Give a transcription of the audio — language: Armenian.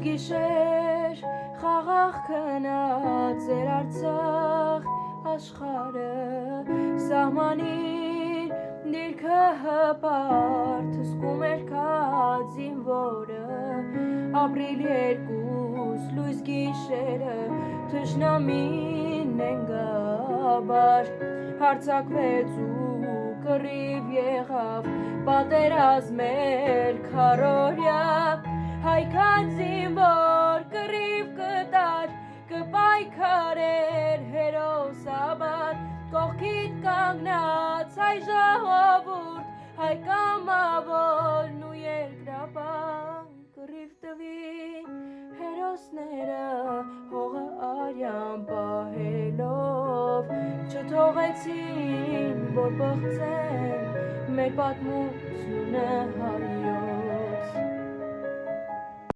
գիշեր խաղաղ քնած էր Արցախ աշխարհը սահմանին դիրքը հպարտ հսկում էր քաձին որը ապրիլ երկուս լույս գիշերը թշնամին են գաբար հարձակվեց ու կռիվ եղավ պատերազմեր քարորյա հայքան զինվոր կռիվ կտար կպայքարեր հերոսաբար կողքիդ կանգնած հայ ժողովուրդ հայ կամավորն ու երկրապահ կռիվ տվին հերոսները հողը արյան պահելով չթողեցին որ բղծեն մեր պատմությունը հայ